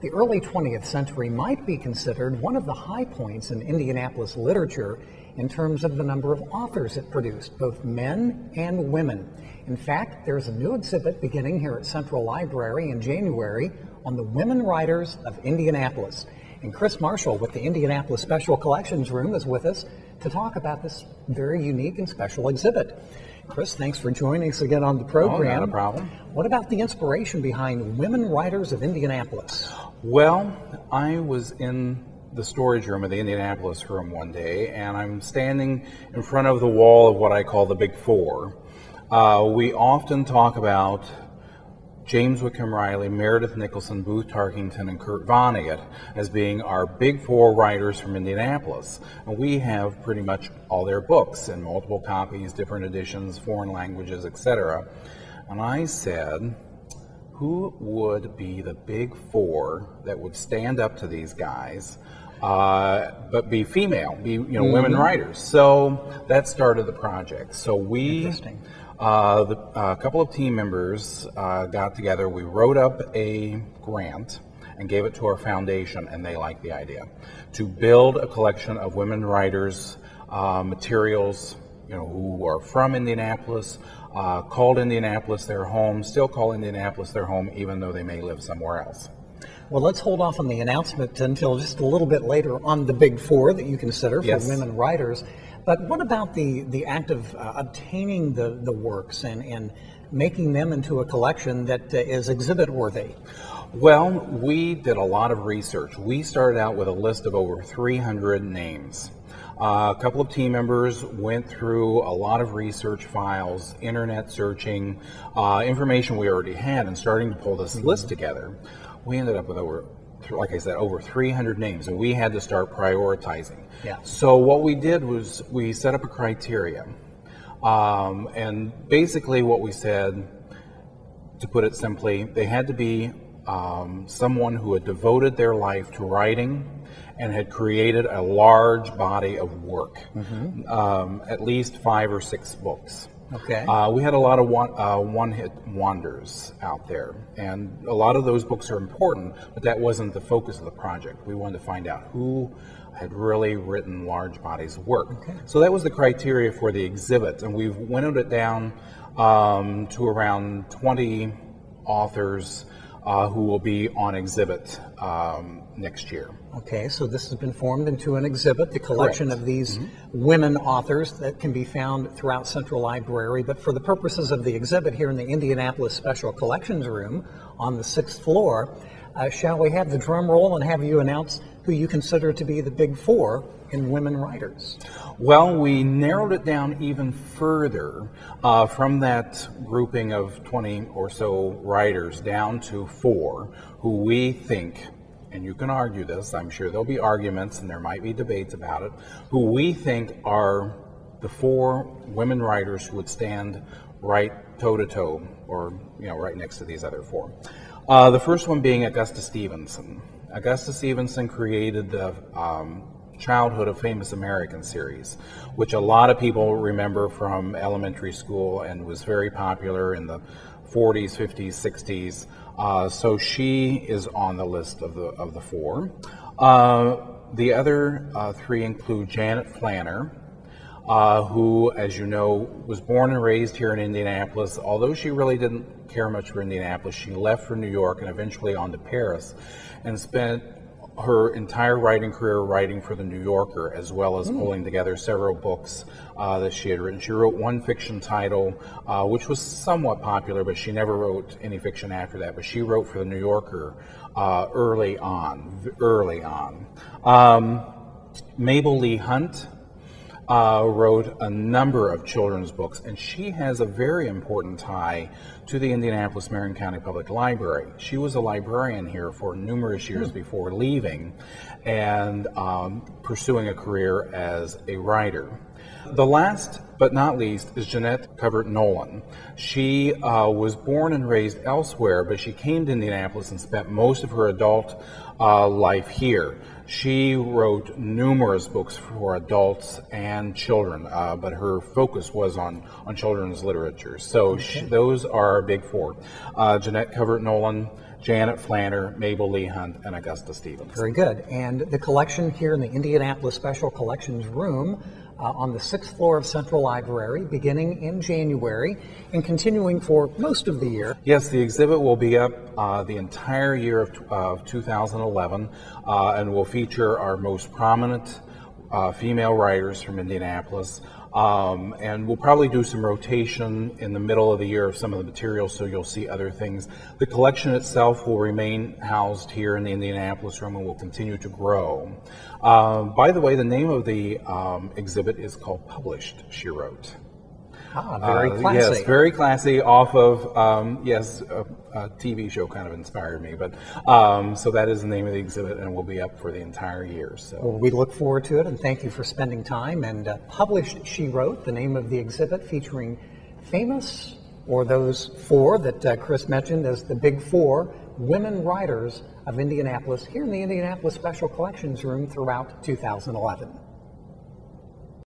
The early 20th century might be considered one of the high points in Indianapolis literature in terms of the number of authors it produced, both men and women. In fact, there's a new exhibit beginning here at Central Library in January on the women writers of Indianapolis. And Chris Marshall with the Indianapolis Special Collections Room is with us to talk about this very unique and special exhibit. Chris, thanks for joining us again on the program. Oh, not a problem. What about the inspiration behind Women Writers of Indianapolis? Well, I was in the storage room of the Indianapolis room one day, and I'm standing in front of the wall of what I call the Big Four. We often talk about James Whitcomb Riley, Meredith Nicholson, Booth Tarkington, and Kurt Vonnegut as being our Big Four writers from Indianapolis. And we have pretty much all their books in multiple copies, different editions, foreign languages, etc. And I said, who would be the Big Four that would stand up to these guys, but be female, be women writers? So that started the project. So we, a couple of team members got together. We wrote up a grant and gave it to our foundation, and they liked the idea to build a collection of women writers, materials, who are from Indianapolis, called Indianapolis their home, still call Indianapolis their home, even though they may live somewhere else. Well, let's hold off on the announcement until just a little bit later on the Big Four that you consider for women writers. But what about the act of obtaining the works and making them into a collection that is exhibit worthy? Well, we did a lot of research. We started out with a list of over 300 names. A couple of team members went through a lot of research files, internet searching, information we already had, and starting to pull this list together. We ended up with like I said, over 300 names, and we had to start prioritizing. Yeah. So what we did was we set up a criteria. And basically what we said, to put it simply, they had to be someone who had devoted their life to writing and had created a large body of work, at least 5 or 6 books. Okay. We had a lot of one-hit wonders out there, and a lot of those books are important, but that wasn't the focus of the project. We wanted to find out who had really written large bodies of work. Okay. So that was the criteria for the exhibit, and we've winnowed it down to around 20 authors who will be on exhibit next year. Okay, so this has been formed into an exhibit, the collection of these women authors that can be found throughout Central Library. But for the purposes of the exhibit here in the Indianapolis Special Collections Room on the 6th floor, shall we have the drum roll and have you announce who you consider to be the Big Four in women writers? Well, we narrowed it down even further from that grouping of 20 or so writers down to 4 who we think, and you can argue this, I'm sure there'll be arguments and there might be debates about it, who we think are the 4 women writers who would stand right toe-to-toe, or right next to these other 4. The first one being Augusta Stevenson. Augusta Stevenson created the Childhood of Famous American series, which a lot of people remember from elementary school and was very popular in the 40s, 50s, 60s. So she is on the list of the 4. The other 3 include Janet Flanner, who, as you know, was born and raised here in Indianapolis. Although she really didn't care much for Indianapolis, she left for New York and eventually on to Paris, and spent her entire writing career writing for the New Yorker, as well as pulling together several books that she had written. She wrote one fiction title, which was somewhat popular, but she never wrote any fiction after that. But she wrote for the New Yorker early on. Mabel Lee Hunt wrote a number of children's books, and she has a very important tie to the Indianapolis Marion County Public Library. She was a librarian here for numerous years before leaving and pursuing a career as a writer. The last but not least is Jeanette Covert Nolan. She was born and raised elsewhere, but she came to Indianapolis and spent most of her adult life here. She wrote numerous books for adults and children, but her focus was on children's literature. So those are our big 4. Jeanette Covert Nolan, Janet Flanner, Mabel Lee Hunt, and Augusta Stevens. Very good. And the collection here in the Indianapolis Special Collections room on the 6th floor of Central Library, beginning in January and continuing for most of the year. Yes, the exhibit will be up the entire year of 2011 and will feature our most prominent female writers from Indianapolis. And we'll probably do some rotation in the middle of the year of some of the materials, so you'll see other things. The collection itself will remain housed here in the Indianapolis room and will continue to grow. By the way, the name of the exhibit is called Published, She Wrote. Very classy. Yes, very classy, off of, a TV show kind of inspired me. But so that is the name of the exhibit, and will be up for the entire year. So well, we look forward to it, and thank you for spending time. And Published, She Wrote, the name of the exhibit, featuring famous, or those four that Chris mentioned as the Big Four, women writers of Indianapolis, here in the Indianapolis Special Collections room throughout 2011.